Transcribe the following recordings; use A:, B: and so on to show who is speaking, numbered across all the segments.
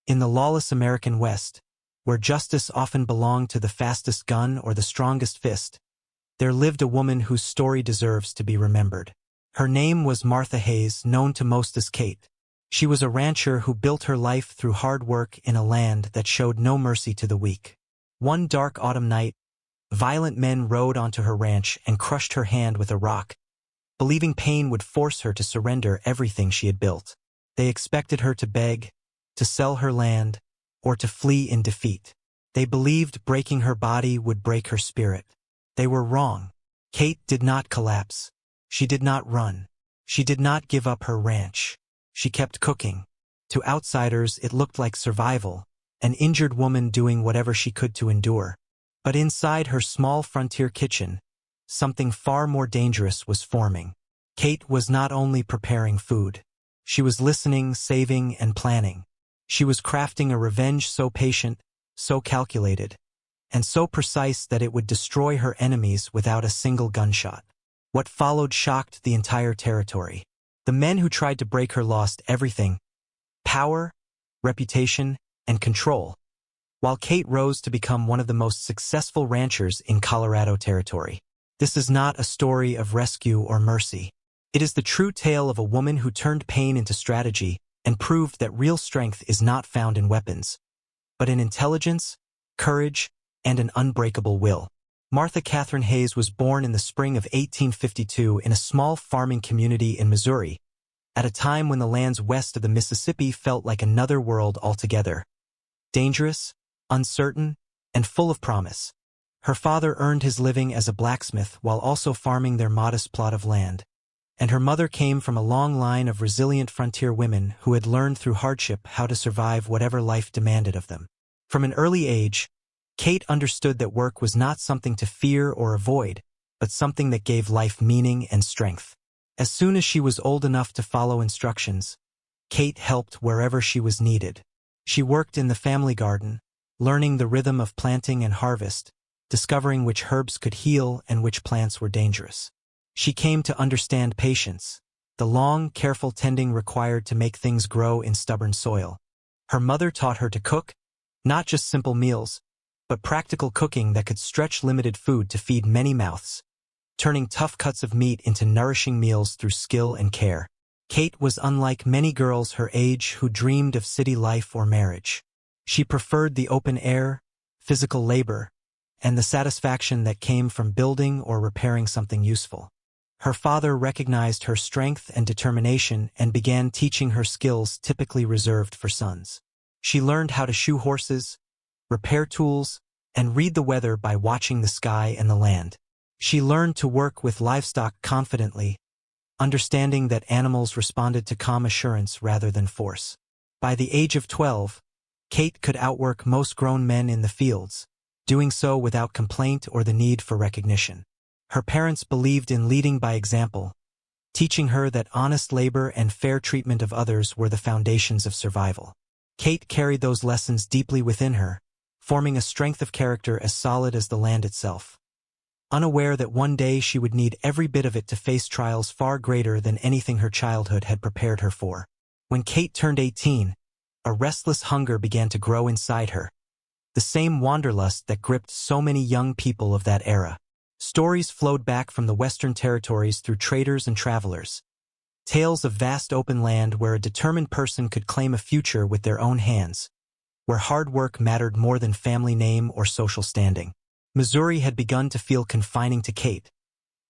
A: In the lawless American West, where justice often belonged to the fastest gun or the strongest fist, there lived a woman whose story deserves to be remembered. Her name was Martha Hayes, known to most as Kate. She was a rancher who built her life through hard work in a land that showed no mercy to the weak. One dark autumn night, violent men rode onto her ranch and crushed her hand with a rock, believing pain would force her to surrender everything she had built. They expected her to beg, to sell her land, or to flee in defeat. They believed breaking her body would break her spirit. They were wrong. Kate did not collapse. She did not run. She did not give up her ranch. She kept cooking. To outsiders, it looked like survival, an injured woman doing whatever she could to endure. But inside her small frontier kitchen, something far more dangerous was forming. Kate was not only preparing food. She was listening, saving, and planning. She was crafting a revenge so patient, so calculated, and so precise that it would destroy her enemies without a single gunshot. What followed shocked the entire territory. The men who tried to break her lost everything: power, reputation, and control, while Kate rose to become one of the most successful ranchers in Colorado Territory. This is not a story of rescue or mercy. It is the true tale of a woman who turned pain into strategy and proved that real strength is not found in weapons, but in intelligence, courage, and an unbreakable will. Martha Catherine Hayes was born in the spring of 1852 in a small farming community in Missouri, at a time when the lands west of the Mississippi felt like another world altogether. Dangerous, uncertain, and full of promise. Her father earned his living as a blacksmith while also farming their modest plot of land, and her mother came from a long line of resilient frontier women who had learned through hardship how to survive whatever life demanded of them. From an early age, Kate understood that work was not something to fear or avoid, but something that gave life meaning and strength. As soon as she was old enough to follow instructions, Kate helped wherever she was needed. She worked in the family garden, learning the rhythm of planting and harvest, discovering which herbs could heal and which plants were dangerous. She came to understand patience, the long, careful tending required to make things grow in stubborn soil. Her mother taught her to cook, not just simple meals, but practical cooking that could stretch limited food to feed many mouths, turning tough cuts of meat into nourishing meals through skill and care. Kate was unlike many girls her age who dreamed of city life or marriage. She preferred the open air, physical labor, and the satisfaction that came from building or repairing something useful. Her father recognized her strength and determination and began teaching her skills typically reserved for sons. She learned how to shoe horses, repair tools, and read the weather by watching the sky and the land. She learned to work with livestock confidently, understanding that animals responded to calm assurance rather than force. By the age of 12, Kate could outwork most grown men in the fields, doing so without complaint or the need for recognition. Her parents believed in leading by example, teaching her that honest labor and fair treatment of others were the foundations of survival. Kate carried those lessons deeply within her, forming a strength of character as solid as the land itself. Unaware that one day she would need every bit of it to face trials far greater than anything her childhood had prepared her for. When Kate turned 18, a restless hunger began to grow inside her, the same wanderlust that gripped so many young people of that era. Stories flowed back from the Western territories through traders and travelers, tales of vast open land where a determined person could claim a future with their own hands, where hard work mattered more than family name or social standing. Missouri had begun to feel confining to Kate,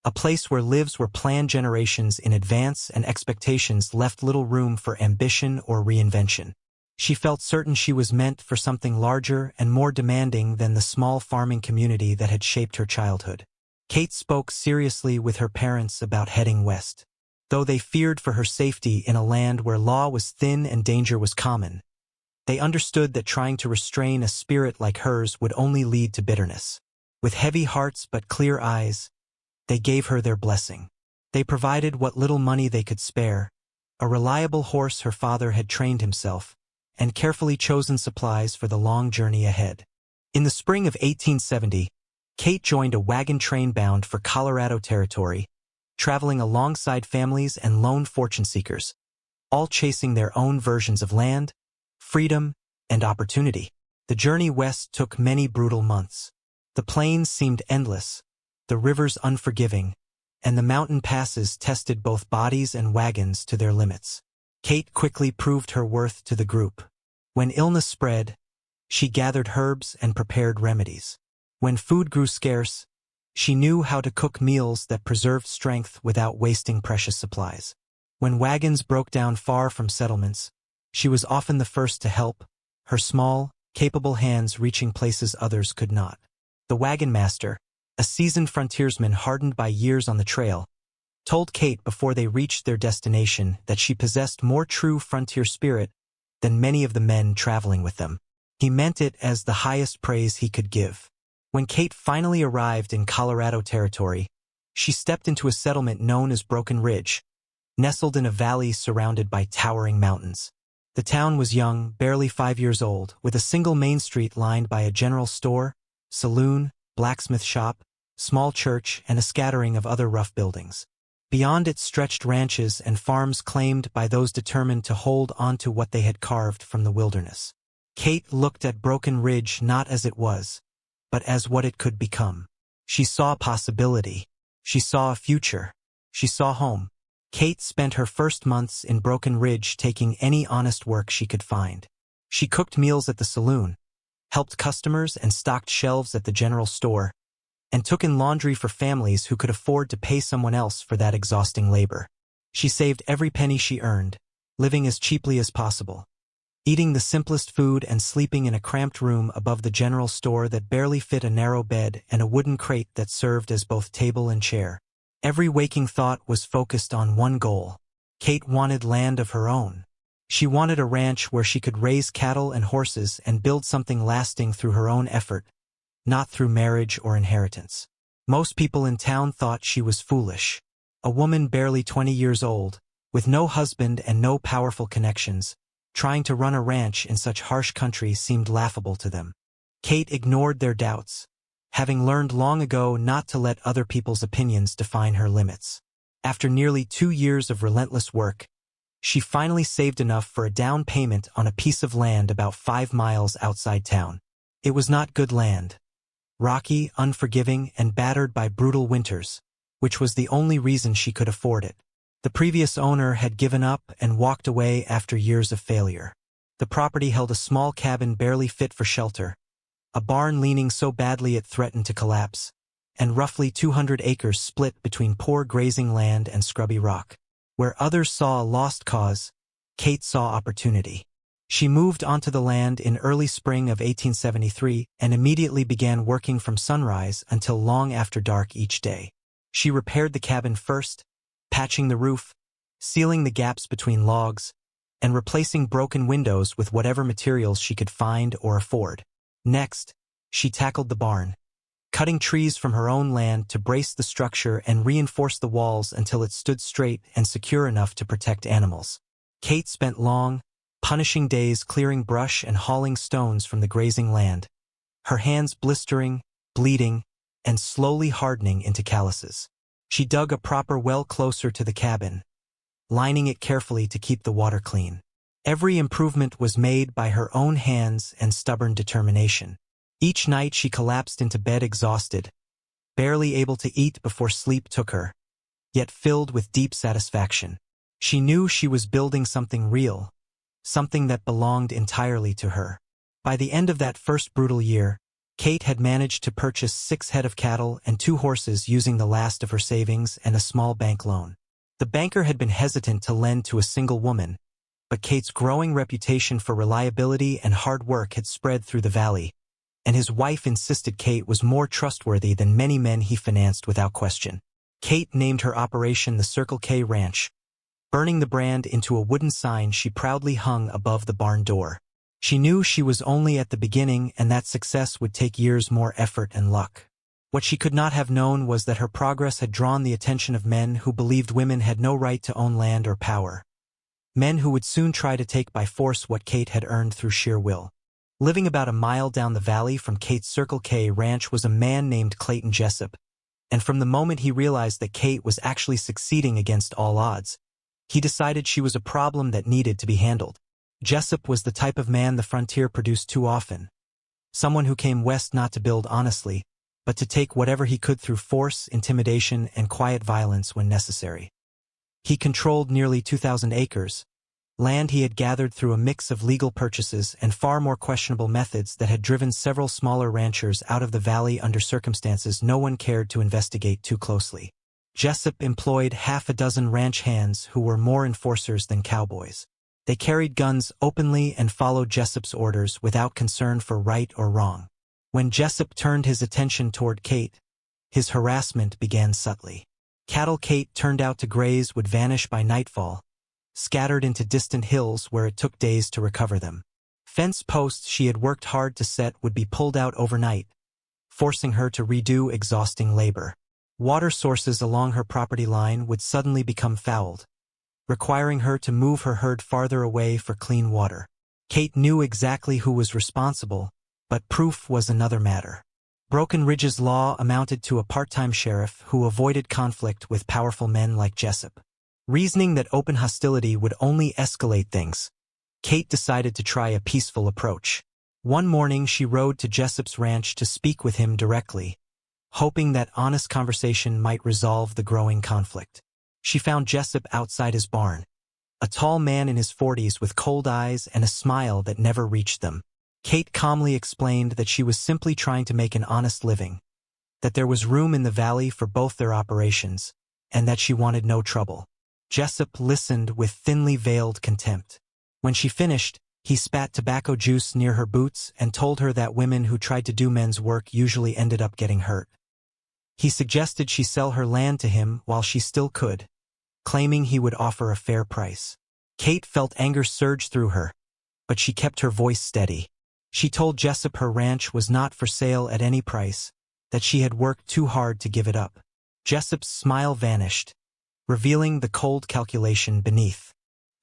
A: a place where lives were planned generations in advance and expectations left little room for ambition or reinvention. She felt certain she was meant for something larger and more demanding than the small farming community that had shaped her childhood. Kate spoke seriously with her parents about heading west. Though they feared for her safety in a land where law was thin and danger was common, they understood that trying to restrain a spirit like hers would only lead to bitterness. With heavy hearts but clear eyes, they gave her their blessing. They provided what little money they could spare, a reliable horse her father had trained himself, and carefully chosen supplies for the long journey ahead. In the spring of 1870, Kate joined a wagon train bound for Colorado Territory, traveling alongside families and lone fortune seekers, all chasing their own versions of land, freedom, and opportunity. The journey west took many brutal months. The plains seemed endless, the rivers unforgiving, and the mountain passes tested both bodies and wagons to their limits. Kate quickly proved her worth to the group. When illness spread, she gathered herbs and prepared remedies. When food grew scarce, she knew how to cook meals that preserved strength without wasting precious supplies. When wagons broke down far from settlements, she was often the first to help, her small, capable hands reaching places others could not. The wagon master, a seasoned frontiersman hardened by years on the trail, told Kate before they reached their destination that she possessed more true frontier spirit than many of the men traveling with them. He meant it as the highest praise he could give. When Kate finally arrived in Colorado territory, she stepped into a settlement known as Broken Ridge, nestled in a valley surrounded by towering mountains. The town was young, barely 5 years old, with a single main street lined by a general store, saloon, blacksmith shop, small church, and a scattering of other rough buildings. Beyond it stretched ranches and farms claimed by those determined to hold onto what they had carved from the wilderness. Kate looked at Broken Ridge not as it was, but as what it could become. She saw possibility. She saw a future. She saw home. Kate spent her first months in Broken Ridge taking any honest work she could find. She cooked meals at the saloon, helped customers and stocked shelves at the general store, and took in laundry for families who could afford to pay someone else for that exhausting labor. She saved every penny she earned, living as cheaply as possible, eating the simplest food and sleeping in a cramped room above the general store that barely fit a narrow bed and a wooden crate that served as both table and chair. Every waking thought was focused on one goal. Kate wanted land of her own. She wanted a ranch where she could raise cattle and horses and build something lasting through her own effort, not through marriage or inheritance. Most people in town thought she was foolish. A woman barely 20 years old, with no husband and no powerful connections, trying to run a ranch in such harsh country seemed laughable to them. Kate ignored their doubts, having learned long ago not to let other people's opinions define her limits. After nearly 2 years of relentless work, she finally saved enough for a down payment on a piece of land about 5 miles outside town. It was not good land. Rocky, unforgiving, and battered by brutal winters, which was the only reason she could afford it. The previous owner had given up and walked away after years of failure. The property held a small cabin barely fit for shelter, a barn leaning so badly it threatened to collapse, and roughly 200 acres split between poor grazing land and scrubby rock. Where others saw a lost cause, Kate saw opportunity. She moved onto the land in early spring of 1873 and immediately began working from sunrise until long after dark each day. She repaired the cabin first, patching the roof, sealing the gaps between logs, and replacing broken windows with whatever materials she could find or afford. Next, she tackled the barn, cutting trees from her own land to brace the structure and reinforce the walls until it stood straight and secure enough to protect animals. Kate spent long, punishing days clearing brush and hauling stones from the grazing land, her hands blistering, bleeding, and slowly hardening into calluses. She dug a proper well closer to the cabin, lining it carefully to keep the water clean. Every improvement was made by her own hands and stubborn determination. Each night she collapsed into bed exhausted, barely able to eat before sleep took her, yet filled with deep satisfaction. She knew she was building something real, something that belonged entirely to her. By the end of that first brutal year, Kate had managed to purchase 6 head of cattle and 2 horses using the last of her savings and a small bank loan. The banker had been hesitant to lend to a single woman, but Kate's growing reputation for reliability and hard work had spread through the valley, and his wife insisted Kate was more trustworthy than many men he financed without question. Kate named her operation the Circle K Ranch, burning the brand into a wooden sign she proudly hung above the barn door. She knew she was only at the beginning and that success would take years more effort and luck. What she could not have known was that her progress had drawn the attention of men who believed women had no right to own land or power. Men who would soon try to take by force what Kate had earned through sheer will. Living about a mile down the valley from Kate's Circle K ranch was a man named Clayton Jessup, and from the moment he realized that Kate was actually succeeding against all odds, he decided she was a problem that needed to be handled. Jessup was the type of man the frontier produced too often. Someone who came west not to build honestly, but to take whatever he could through force, intimidation, and quiet violence when necessary. He controlled nearly 2,000 acres, land he had gathered through a mix of legal purchases and far more questionable methods that had driven several smaller ranchers out of the valley under circumstances no one cared to investigate too closely. Jessup employed half a dozen ranch hands who were more enforcers than cowboys. They carried guns openly and followed Jessup's orders without concern for right or wrong. When Jessup turned his attention toward Kate, his harassment began subtly. Cattle Kate turned out to graze would vanish by nightfall, scattered into distant hills where it took days to recover them. Fence posts she had worked hard to set would be pulled out overnight, forcing her to redo exhausting labor. Water sources along her property line would suddenly become fouled, requiring her to move her herd farther away for clean water. Kate knew exactly who was responsible, but proof was another matter. Broken Ridge's law amounted to a part-time sheriff who avoided conflict with powerful men like Jessup. Reasoning that open hostility would only escalate things, Kate decided to try a peaceful approach. One morning she rode to Jessup's ranch to speak with him directly, hoping that honest conversation might resolve the growing conflict. She found Jessup outside his barn, a tall man in his 40s with cold eyes and a smile that never reached them. Kate calmly explained that she was simply trying to make an honest living, that there was room in the valley for both their operations, and that she wanted no trouble. Jessup listened with thinly veiled contempt. When she finished, he spat tobacco juice near her boots and told her that women who tried to do men's work usually ended up getting hurt. He suggested she sell her land to him while she still could, claiming he would offer a fair price. Kate felt anger surge through her, but she kept her voice steady. She told Jessup her ranch was not for sale at any price, that she had worked too hard to give it up. Jessup's smile vanished, revealing the cold calculation beneath.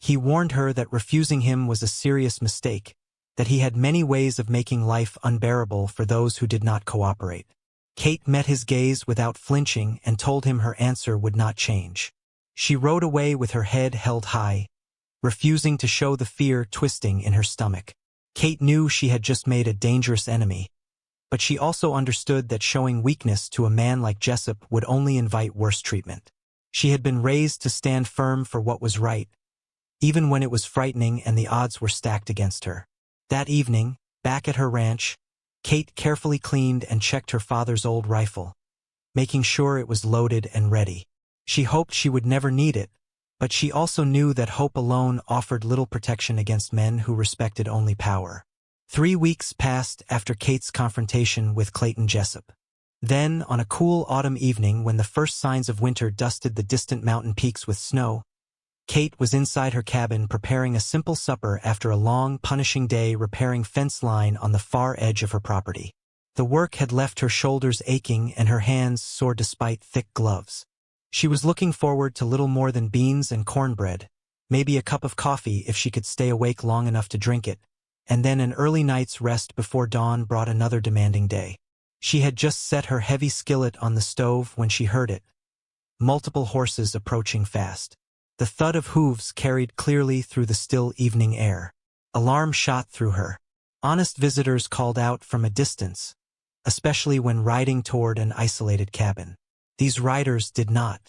A: He warned her that refusing him was a serious mistake, that he had many ways of making life unbearable for those who did not cooperate. Kate met his gaze without flinching and told him her answer would not change. She rode away with her head held high, refusing to show the fear twisting in her stomach. Kate knew she had just made a dangerous enemy, but she also understood that showing weakness to a man like Jessup would only invite worse treatment. She had been raised to stand firm for what was right, even when it was frightening and the odds were stacked against her. That evening, back at her ranch, Kate carefully cleaned and checked her father's old rifle, making sure it was loaded and ready. She hoped she would never need it, but she also knew that hope alone offered little protection against men who respected only power. 3 weeks passed after Kate's confrontation with Clayton Jessup. Then, on a cool autumn evening when the first signs of winter dusted the distant mountain peaks with snow, Kate was inside her cabin preparing a simple supper after a long, punishing day repairing fence line on the far edge of her property. The work had left her shoulders aching and her hands sore despite thick gloves. She was looking forward to little more than beans and cornbread, maybe a cup of coffee if she could stay awake long enough to drink it, and then an early night's rest before dawn brought another demanding day. She had just set her heavy skillet on the stove when she heard it. Multiple horses approaching fast. The thud of hooves carried clearly through the still evening air. Alarm shot through her. Honest visitors called out from a distance, especially when riding toward an isolated cabin. These riders did not.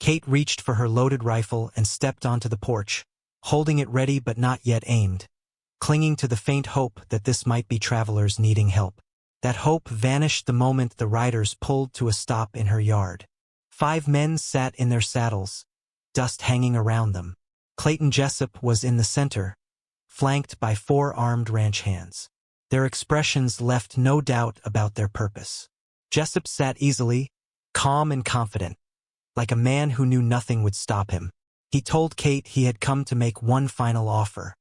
A: Kate reached for her loaded rifle and stepped onto the porch, holding it ready but not yet aimed, clinging to the faint hope that this might be travelers needing help. That hope vanished the moment the riders pulled to a stop in her yard. 5 men sat in their saddles, dust hanging around them. Clayton Jessup was in the center, flanked by 4 armed ranch hands. Their expressions left no doubt about their purpose. Jessup sat easily, calm and confident, like a man who knew nothing would stop him. He told Kate he had come to make one final offer.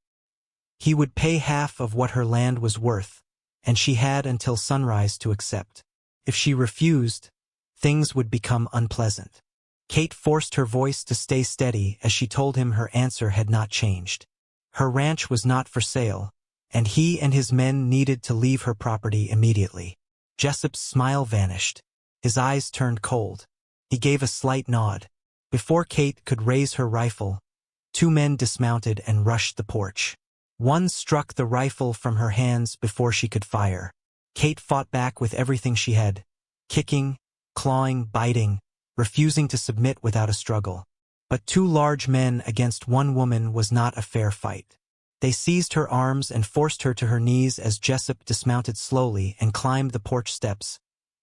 A: He would pay half of what her land was worth, and she had until sunrise to accept. If she refused, things would become unpleasant. Kate forced her voice to stay steady as she told him her answer had not changed. Her ranch was not for sale, and he and his men needed to leave her property immediately. Jessup's smile vanished. His eyes turned cold. He gave a slight nod. Before Kate could raise her rifle, 2 men dismounted and rushed the porch. One struck the rifle from her hands before she could fire. Kate fought back with everything she had, kicking, clawing, biting, refusing to submit without a struggle. But two large men against one woman was not a fair fight. They seized her arms and forced her to her knees as Jessup dismounted slowly and climbed the porch steps,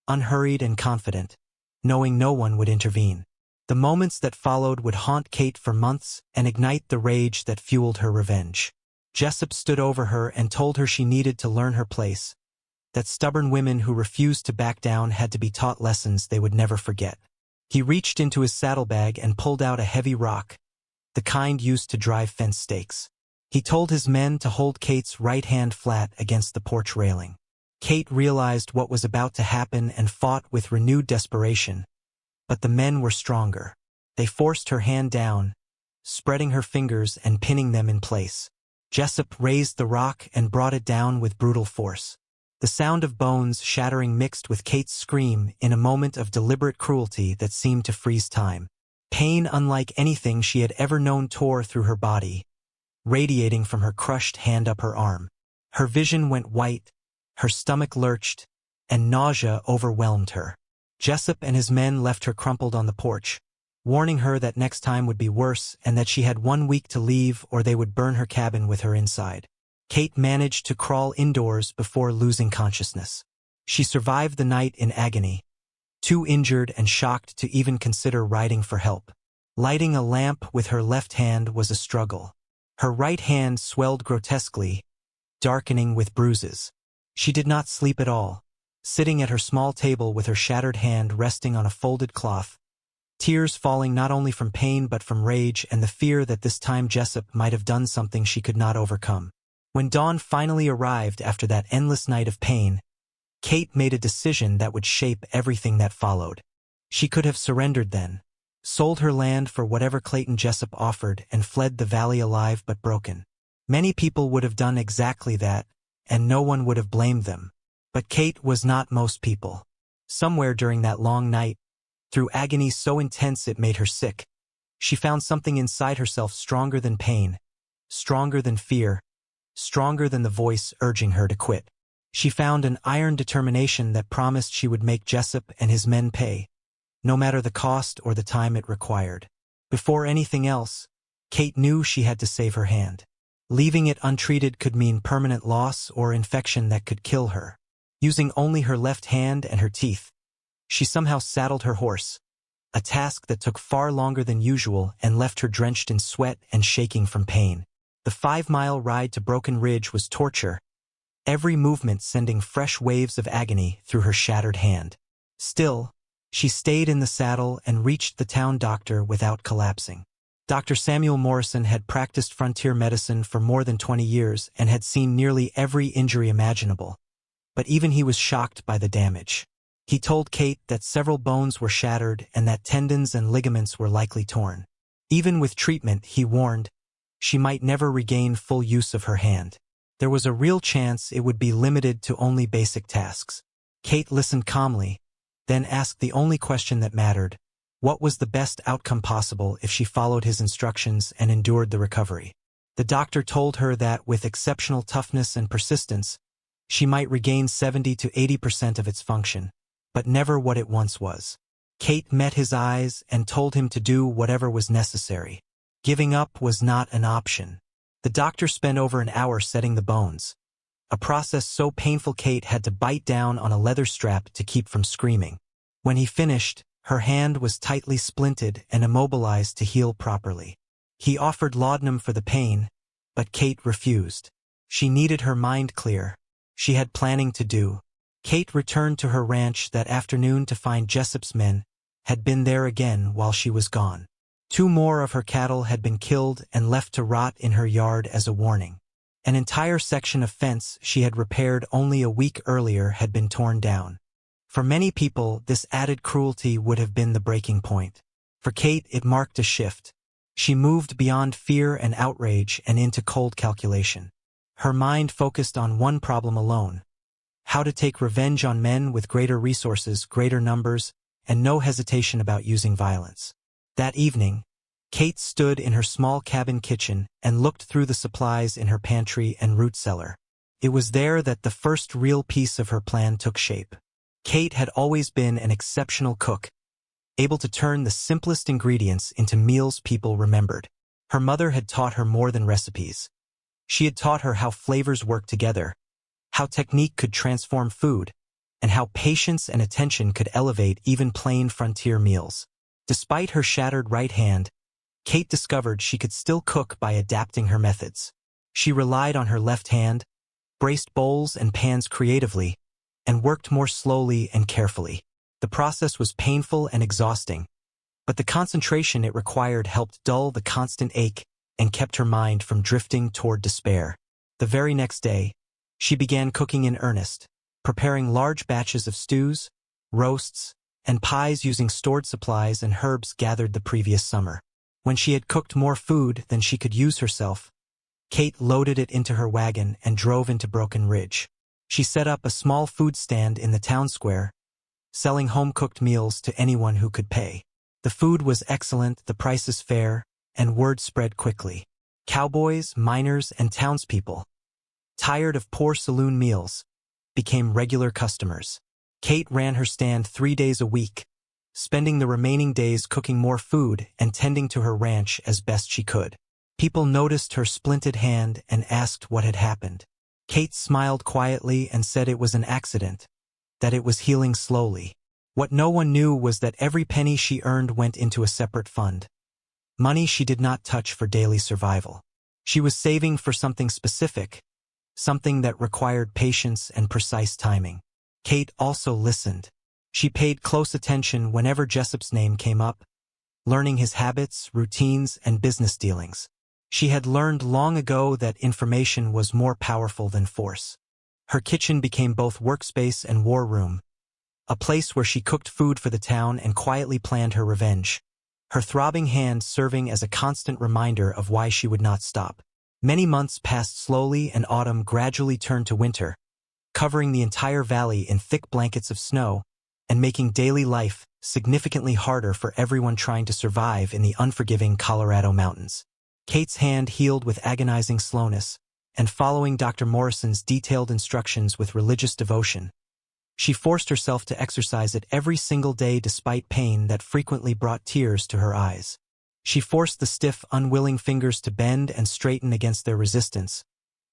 A: unhurried and confident, knowing no one would intervene. The moments that followed would haunt Kate for months and ignite the rage that fueled her revenge. Jessup stood over her and told her she needed to learn her place, that stubborn women who refused to back down had to be taught lessons they would never forget. He reached into his saddlebag and pulled out a heavy rock, the kind used to drive fence stakes. He told his men to hold Kate's right hand flat against the porch railing. Kate realized what was about to happen and fought with renewed desperation. But the men were stronger. They forced her hand down, spreading her fingers and pinning them in place. Jessup raised the rock and brought it down with brutal force. The sound of bones shattering mixed with Kate's scream in a moment of deliberate cruelty that seemed to freeze time. Pain unlike anything she had ever known tore through her body, radiating from her crushed hand up her arm. Her vision went white, her stomach lurched, and nausea overwhelmed her. Jessup and his men left her crumpled on the porch, warning her that next time would be worse and that she had 1 week to leave or they would burn her cabin with her inside. Kate managed to crawl indoors before losing consciousness. She survived the night in agony, too injured and shocked to even consider riding for help. Lighting a lamp with her left hand was a struggle. Her right hand swelled grotesquely, darkening with bruises. She did not sleep at all, sitting at her small table with her shattered hand resting on a folded cloth, tears falling not only from pain but from rage and the fear that this time Jessup might have done something she could not overcome. When dawn finally arrived after that endless night of pain, Kate made a decision that would shape everything that followed. She could have surrendered then, sold her land for whatever Clayton Jessup offered and fled the valley alive but broken. Many people would have done exactly that, and no one would have blamed them. But Kate was not most people. Somewhere during that long night, through agony so intense it made her sick, she found something inside herself stronger than pain, stronger than fear, stronger than the voice urging her to quit. She found an iron determination that promised she would make Jessup and his men pay, no matter the cost or the time it required. Before anything else, Kate knew she had to save her hand. Leaving it untreated could mean permanent loss or infection that could kill her. Using only her left hand and her teeth, she somehow saddled her horse, a task that took far longer than usual and left her drenched in sweat and shaking from pain. The 5-mile ride to Broken Ridge was torture, every movement sending fresh waves of agony through her shattered hand. Still, she stayed in the saddle and reached the town doctor without collapsing. Dr. Samuel Morrison had practiced frontier medicine for more than 20 years and had seen nearly every injury imaginable. But even he was shocked by the damage. He told Kate that several bones were shattered and that tendons and ligaments were likely torn. Even with treatment, he warned, she might never regain full use of her hand. There was a real chance it would be limited to only basic tasks. Kate listened calmly, then asked the only question that mattered: what was the best outcome possible if she followed his instructions and endured the recovery? The doctor told her that with exceptional toughness and persistence, she might regain 70 to 80% of its function, but never what it once was. Kate met his eyes and told him to do whatever was necessary. Giving up was not an option. The doctor spent over an hour setting the bones, a process so painful Kate had to bite down on a leather strap to keep from screaming. When he finished, her hand was tightly splinted and immobilized to heal properly. He offered laudanum for the pain, but Kate refused. She needed her mind clear. She had planning to do. Kate returned to her ranch that afternoon to find Jessup's men had been there again while she was gone. 2 more of her cattle had been killed and left to rot in her yard as a warning. An entire section of fence she had repaired only a week earlier had been torn down. For many people, this added cruelty would have been the breaking point. For Kate, it marked a shift. She moved beyond fear and outrage and into cold calculation. Her mind focused on one problem alone: how to take revenge on men with greater resources, greater numbers, and no hesitation about using violence. That evening, Kate stood in her small cabin kitchen and looked through the supplies in her pantry and root cellar. It was there that the first real piece of her plan took shape. Kate had always been an exceptional cook, able to turn the simplest ingredients into meals people remembered. Her mother had taught her more than recipes. She had taught her how flavors work together, how technique could transform food, and how patience and attention could elevate even plain frontier meals. Despite her shattered right hand, Kate discovered she could still cook by adapting her methods. She relied on her left hand, braced bowls and pans creatively, and worked more slowly and carefully. The process was painful and exhausting, but the concentration it required helped dull the constant ache and kept her mind from drifting toward despair. The very next day, she began cooking in earnest, preparing large batches of stews, roasts, and pies using stored supplies and herbs gathered the previous summer. When she had cooked more food than she could use herself, Kate loaded it into her wagon and drove into Broken Ridge. She set up a small food stand in the town square, selling home-cooked meals to anyone who could pay. The food was excellent, the prices fair, and word spread quickly. Cowboys, miners, and townspeople, tired of poor saloon meals, became regular customers. Kate ran her stand 3 days a week, spending the remaining days cooking more food and tending to her ranch as best she could. People noticed her splinted hand and asked what had happened. Kate smiled quietly and said it was an accident, that it was healing slowly. What no one knew was that every penny she earned went into a separate fund. Money she did not touch for daily survival. She was saving for something specific, something that required patience and precise timing. Kate also listened. She paid close attention whenever Jessup's name came up, learning his habits, routines, and business dealings. She had learned long ago that information was more powerful than force. Her kitchen became both workspace and war room, a place where she cooked food for the town and quietly planned her revenge, her throbbing hand serving as a constant reminder of why she would not stop. Many months passed slowly and autumn gradually turned to winter, covering the entire valley in thick blankets of snow and making daily life significantly harder for everyone trying to survive in the unforgiving Colorado mountains. Kate's hand healed with agonizing slowness, and following Dr. Morrison's detailed instructions with religious devotion, she forced herself to exercise it every single day despite pain that frequently brought tears to her eyes. She forced the stiff, unwilling fingers to bend and straighten against their resistance,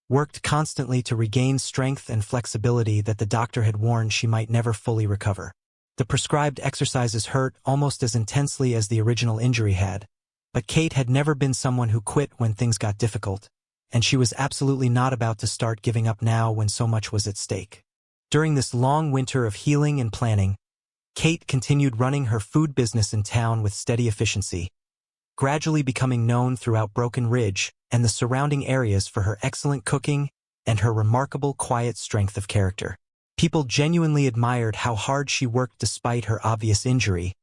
A: worked constantly to regain strength and flexibility that the doctor had warned she might never fully recover. The prescribed exercises hurt almost as intensely as the original injury had, but Kate had never been someone who quit when things got difficult, and she was absolutely not about to start giving up now when so much was at stake. During this long winter of healing and planning, Kate continued running her food business in town with steady efficiency, gradually becoming known throughout Broken Ridge and the surrounding areas for her excellent cooking and her remarkable quiet strength of character. People genuinely admired how hard she worked despite her obvious injury,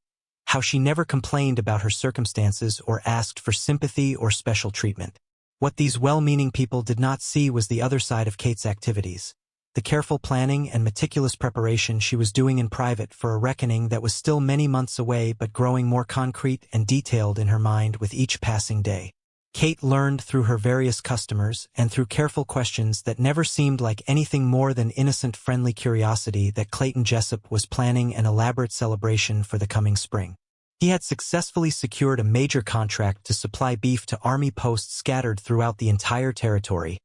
A: how she never complained about her circumstances or asked for sympathy or special treatment. What these well-meaning people did not see was the other side of Kate's activities, the careful planning and meticulous preparation she was doing in private for a reckoning that was still many months away but growing more concrete and detailed in her mind with each passing day. Kate learned through her various customers and through careful questions that never seemed like anything more than innocent friendly curiosity that Clayton Jessup was planning an elaborate celebration for the coming spring. He had successfully secured a major contract to supply beef to army posts scattered throughout the entire territory,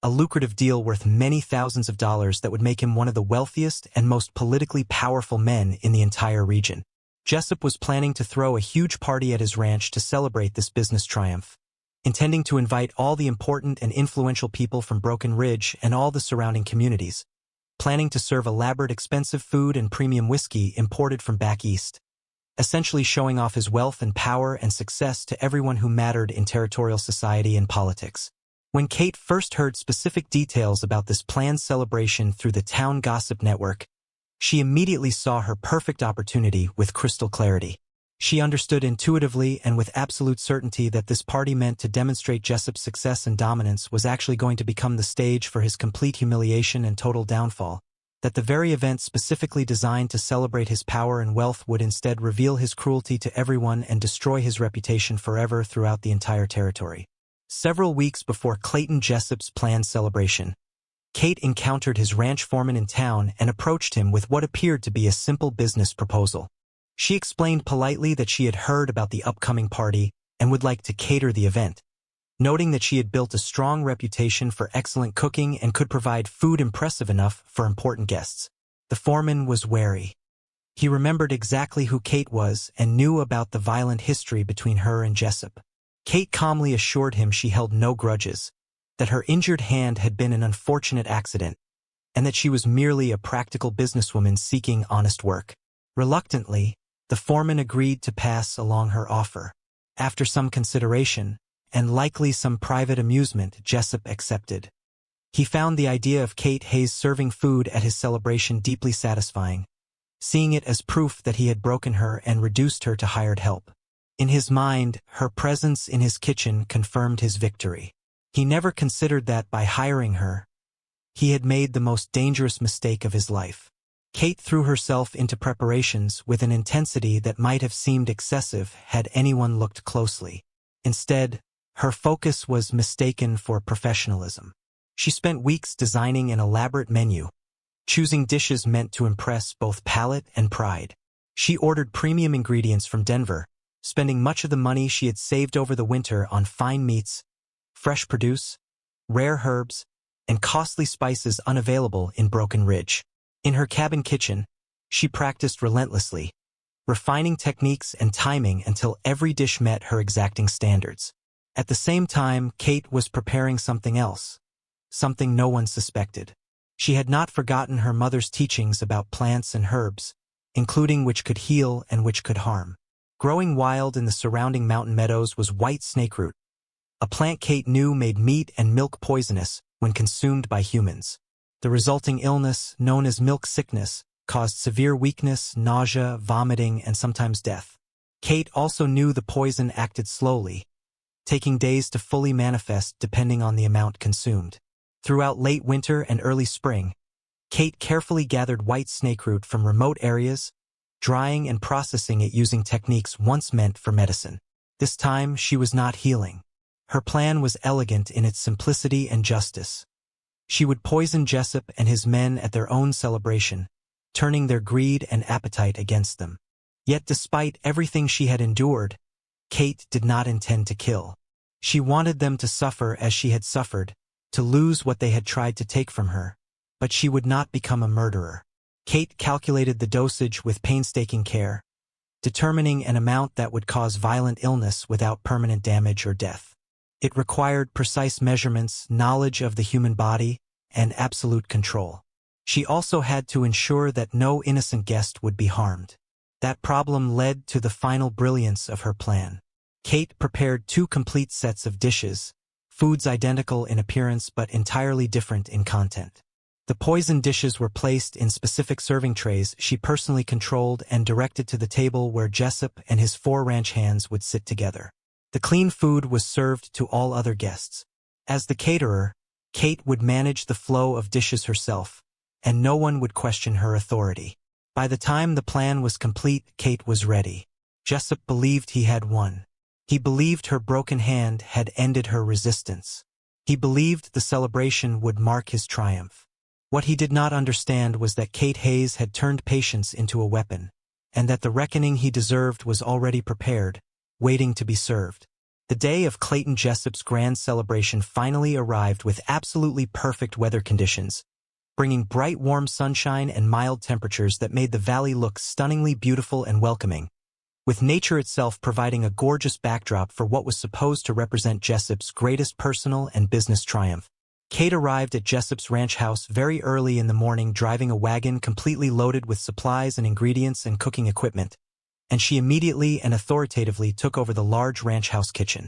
A: a lucrative deal worth many thousands of dollars that would make him one of the wealthiest and most politically powerful men in the entire region. Jessup was planning to throw a huge party at his ranch to celebrate this business triumph, intending to invite all the important and influential people from Broken Ridge and all the surrounding communities, planning to serve elaborate expensive food and premium whiskey imported from back east, essentially showing off his wealth and power and success to everyone who mattered in territorial society and politics. When Kate first heard specific details about this planned celebration through the town gossip network, she immediately saw her perfect opportunity with crystal clarity. She understood intuitively and with absolute certainty that this party meant to demonstrate Jessup's success and dominance was actually going to become the stage for his complete humiliation and total downfall, that the very event specifically designed to celebrate his power and wealth would instead reveal his cruelty to everyone and destroy his reputation forever throughout the entire territory. Several weeks before Clayton Jessup's planned celebration, Kate encountered his ranch foreman in town and approached him with what appeared to be a simple business proposal. She explained politely that she had heard about the upcoming party and would like to cater the event, noting that she had built a strong reputation for excellent cooking and could provide food impressive enough for important guests. The foreman was wary. He remembered exactly who Kate was and knew about the violent history between her and Jessup. Kate calmly assured him she held no grudges, that her injured hand had been an unfortunate accident, and that she was merely a practical businesswoman seeking honest work. Reluctantly, the foreman agreed to pass along her offer. After some consideration, and likely some private amusement, Jessup accepted. He found the idea of Kate Hayes serving food at his celebration deeply satisfying, seeing it as proof that he had broken her and reduced her to hired help. In his mind, her presence in his kitchen confirmed his victory. He never considered that by hiring her, he had made the most dangerous mistake of his life. Kate threw herself into preparations with an intensity that might have seemed excessive had anyone looked closely. Instead, her focus was mistaken for professionalism. She spent weeks designing an elaborate menu, choosing dishes meant to impress both palate and pride. She ordered premium ingredients from Denver, spending much of the money she had saved over the winter on fine meats, fresh produce, rare herbs, and costly spices unavailable in Broken Ridge. In her cabin kitchen, she practiced relentlessly, refining techniques and timing until every dish met her exacting standards. At the same time, Kate was preparing something else, something no one suspected. She had not forgotten her mother's teachings about plants and herbs, including which could heal and which could harm. Growing wild in the surrounding mountain meadows was white snakeroot, a plant Kate knew made meat and milk poisonous when consumed by humans. The resulting illness, known as milk sickness, caused severe weakness, nausea, vomiting, and sometimes death. Kate also knew the poison acted slowly, taking days to fully manifest depending on the amount consumed. Throughout late winter and early spring, Kate carefully gathered white snakeroot from remote areas, drying and processing it using techniques once meant for medicine. This time, she was not healing. Her plan was elegant in its simplicity and justice. She would poison Jessup and his men at their own celebration, turning their greed and appetite against them. Yet despite everything she had endured, Kate did not intend to kill. She wanted them to suffer as she had suffered, to lose what they had tried to take from her, but she would not become a murderer. Kate calculated the dosage with painstaking care, determining an amount that would cause violent illness without permanent damage or death. It required precise measurements, knowledge of the human body, and absolute control. She also had to ensure that no innocent guest would be harmed. That problem led to the final brilliance of her plan. Kate prepared 2 complete sets of dishes, foods identical in appearance but entirely different in content. The poisoned dishes were placed in specific serving trays she personally controlled and directed to the table where Jessup and his 4 ranch hands would sit together. The clean food was served to all other guests. As the caterer, Kate would manage the flow of dishes herself, and no one would question her authority. By the time the plan was complete, Kate was ready. Jessup believed he had won. He believed her broken hand had ended her resistance. He believed the celebration would mark his triumph. What he did not understand was that Kate Hayes had turned patience into a weapon, and that the reckoning he deserved was already prepared, waiting to be served. The day of Clayton Jessup's grand celebration finally arrived with absolutely perfect weather conditions, bringing bright warm sunshine and mild temperatures that made the valley look stunningly beautiful and welcoming, with nature itself providing a gorgeous backdrop for what was supposed to represent Jessup's greatest personal and business triumph. Kate arrived at Jessup's ranch house very early in the morning, driving a wagon completely loaded with supplies and ingredients and cooking equipment, and she immediately and authoritatively took over the large ranch house kitchen,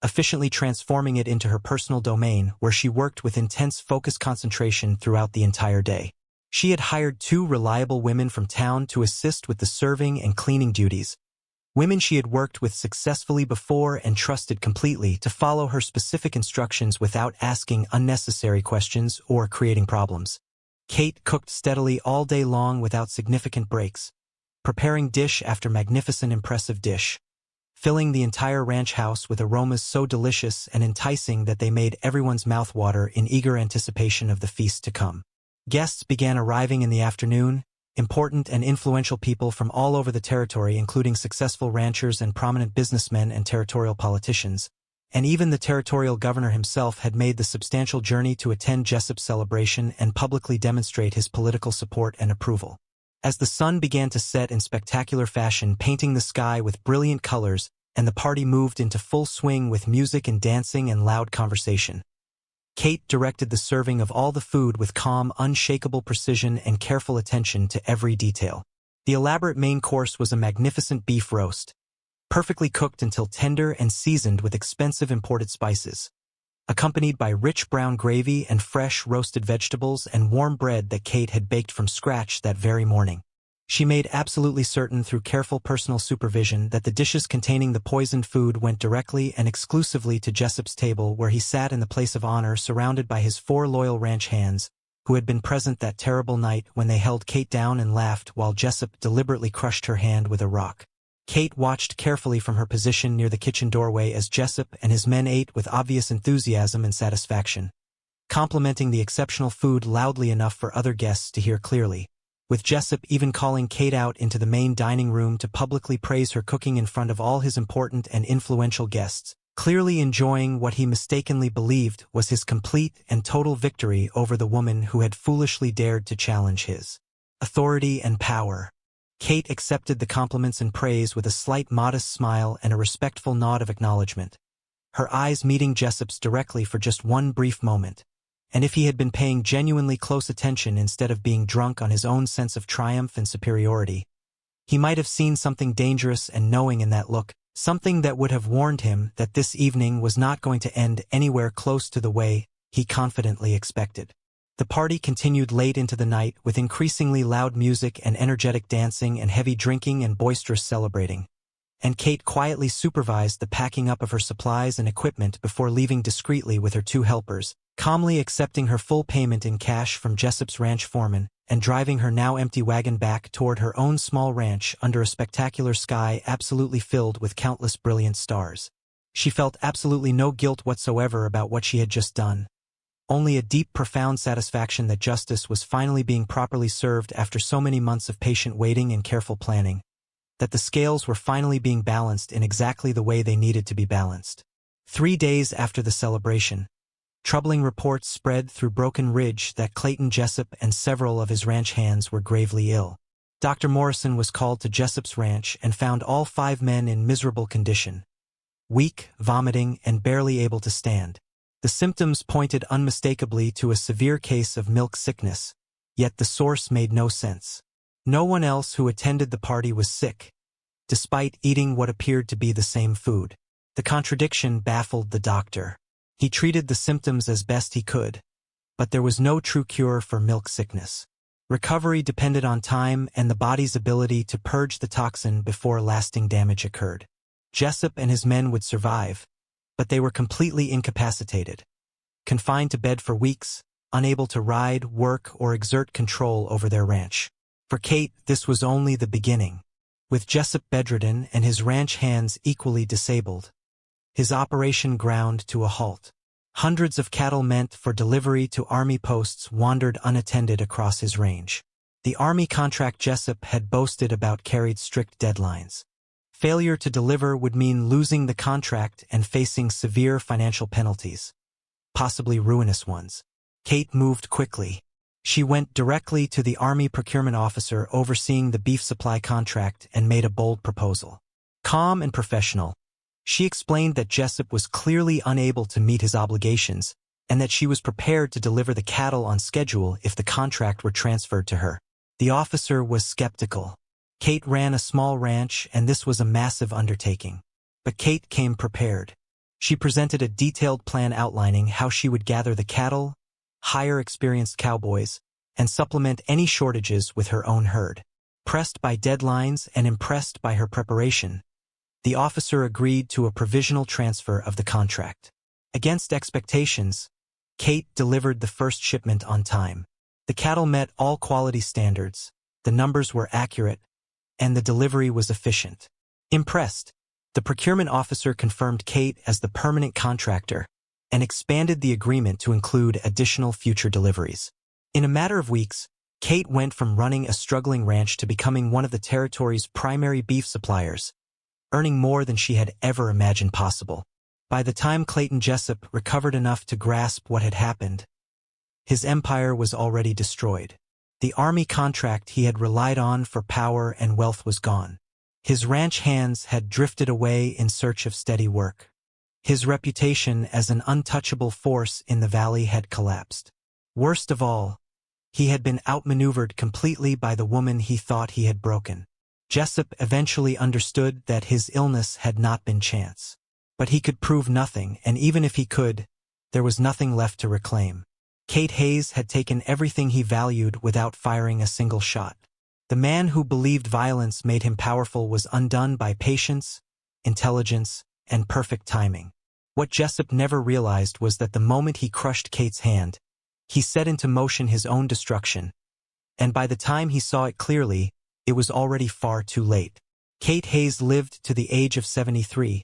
A: efficiently transforming it into her personal domain where she worked with intense focused concentration throughout the entire day. She had hired 2 reliable women from town to assist with the serving and cleaning duties, women she had worked with successfully before and trusted completely to follow her specific instructions without asking unnecessary questions or creating problems. Kate cooked steadily all day long without significant breaks, preparing dish after magnificent impressive dish, filling the entire ranch house with aromas so delicious and enticing that they made everyone's mouth water in eager anticipation of the feast to come. Guests began arriving in the afternoon, important and influential people from all over the territory, including successful ranchers and prominent businessmen and territorial politicians, and even the territorial governor himself had made the substantial journey to attend Jessup's celebration and publicly demonstrate his political support and approval. As the sun began to set in spectacular fashion, painting the sky with brilliant colors, and the party moved into full swing with music and dancing and loud conversation, Kate directed the serving of all the food with calm, unshakable precision and careful attention to every detail. The elaborate main course was a magnificent beef roast, perfectly cooked until tender and seasoned with expensive imported spices, accompanied by rich brown gravy and fresh roasted vegetables and warm bread that Kate had baked from scratch that very morning. She made absolutely certain through careful personal supervision that the dishes containing the poisoned food went directly and exclusively to Jessup's table, where he sat in the place of honor surrounded by his 4 loyal ranch hands, who had been present that terrible night when they held Kate down and laughed while Jessup deliberately crushed her hand with a rock. Kate watched carefully from her position near the kitchen doorway as Jessup and his men ate with obvious enthusiasm and satisfaction, complimenting the exceptional food loudly enough for other guests to hear clearly, with Jessup even calling Kate out into the main dining room to publicly praise her cooking in front of all his important and influential guests, clearly enjoying what he mistakenly believed was his complete and total victory over the woman who had foolishly dared to challenge his authority and power. Kate accepted the compliments and praise with a slight modest smile and a respectful nod of acknowledgement, her eyes meeting Jessup's directly for just one brief moment. And if he had been paying genuinely close attention instead of being drunk on his own sense of triumph and superiority, he might have seen something dangerous and knowing in that look, something that would have warned him that this evening was not going to end anywhere close to the way he confidently expected. The party continued late into the night with increasingly loud music and energetic dancing and heavy drinking and boisterous celebrating, and Kate quietly supervised the packing up of her supplies and equipment before leaving discreetly with her 2 helpers, calmly accepting her full payment in cash from Jessup's ranch foreman, and driving her now empty wagon back toward her own small ranch under a spectacular sky absolutely filled with countless brilliant stars. She felt absolutely no guilt whatsoever about what she had just done, only a deep, profound satisfaction that justice was finally being properly served after so many months of patient waiting and careful planning, that the scales were finally being balanced in exactly the way they needed to be balanced. 3 days after the celebration, troubling reports spread through Broken Ridge that Clayton Jessup and several of his ranch hands were gravely ill. Dr. Morrison was called to Jessup's ranch and found all 5 men in miserable condition, weak, vomiting, and barely able to stand. The symptoms pointed unmistakably to a severe case of milk sickness, yet the source made no sense. No one else who attended the party was sick, despite eating what appeared to be the same food. The contradiction baffled the doctor. He treated the symptoms as best he could, but there was no true cure for milk sickness. Recovery depended on time and the body's ability to purge the toxin before lasting damage occurred. Jessup and his men would survive, but they were completely incapacitated, confined to bed for weeks, unable to ride, work, or exert control over their ranch. For Kate, this was only the beginning. With Jessup bedridden and his ranch hands equally disabled, his operation ground to a halt. Hundreds of cattle meant for delivery to army posts wandered unattended across his range. The army contract Jessup had boasted about carried strict deadlines. Failure to deliver would mean losing the contract and facing severe financial penalties, possibly ruinous ones. Kate moved quickly. She went directly to the Army procurement officer overseeing the beef supply contract and made a bold proposal. Calm and professional, she explained that Jessup was clearly unable to meet his obligations and that she was prepared to deliver the cattle on schedule if the contract were transferred to her. The officer was skeptical. Kate ran a small ranch, and this was a massive undertaking. But Kate came prepared. She presented a detailed plan outlining how she would gather the cattle, hire experienced cowboys, and supplement any shortages with her own herd. Pressed by deadlines and impressed by her preparation, the officer agreed to a provisional transfer of the contract. Against expectations, Kate delivered the first shipment on time. The cattle met all quality standards, the numbers were accurate, and the delivery was efficient. Impressed, the procurement officer confirmed Kate as the permanent contractor and expanded the agreement to include additional future deliveries. In a matter of weeks, Kate went from running a struggling ranch to becoming one of the territory's primary beef suppliers, earning more than she had ever imagined possible. By the time Clayton Jessup recovered enough to grasp what had happened, his empire was already destroyed. The army contract he had relied on for power and wealth was gone. His ranch hands had drifted away in search of steady work. His reputation as an untouchable force in the valley had collapsed. Worst of all, he had been outmaneuvered completely by the woman he thought he had broken. Jessup eventually understood that his illness had not been chance. But he could prove nothing, and even if he could, there was nothing left to reclaim. Kate Hayes had taken everything he valued without firing a single shot. The man who believed violence made him powerful was undone by patience, intelligence, and perfect timing. What Jessup never realized was that the moment he crushed Kate's hand, he set into motion his own destruction, and by the time he saw it clearly, it was already far too late. Kate Hayes lived to the age of 73,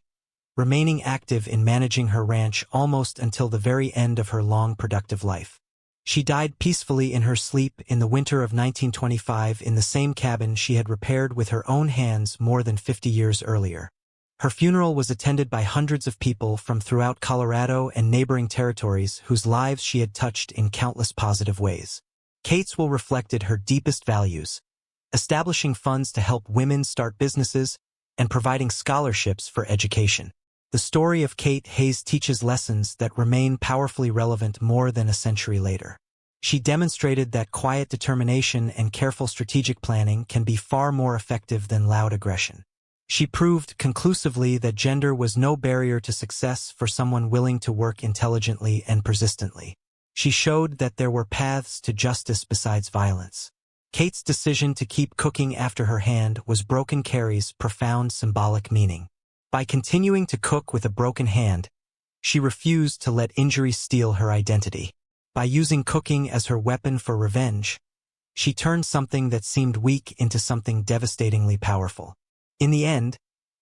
A: remaining active in managing her ranch almost until the very end of her long productive life. She died peacefully in her sleep in the winter of 1925 in the same cabin she had repaired with her own hands more than 50 years earlier. Her funeral was attended by hundreds of people from throughout Colorado and neighboring territories whose lives she had touched in countless positive ways. Kate's will reflected her deepest values, establishing funds to help women start businesses and providing scholarships for education. The story of Kate Hayes teaches lessons that remain powerfully relevant more than a century later. She demonstrated that quiet determination and careful strategic planning can be far more effective than loud aggression. She proved conclusively that gender was no barrier to success for someone willing to work intelligently and persistently. She showed that there were paths to justice besides violence. Kate's decision to keep cooking after her hand was broken carries profound symbolic meaning. By continuing to cook with a broken hand, she refused to let injury steal her identity. By using cooking as her weapon for revenge, she turned something that seemed weak into something devastatingly powerful. In the end,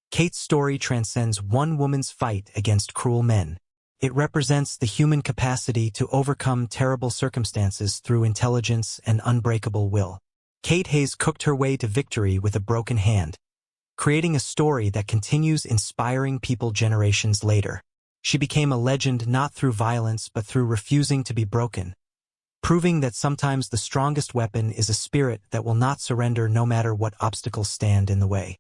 A: Kate's story transcends one woman's fight against cruel men. It represents the human capacity to overcome terrible circumstances through intelligence and unbreakable will. Kate Hayes cooked her way to victory with a broken hand, creating a story that continues inspiring people generations later. She became a legend not through violence but through refusing to be broken, proving that sometimes the strongest weapon is a spirit that will not surrender no matter what obstacles stand in the way.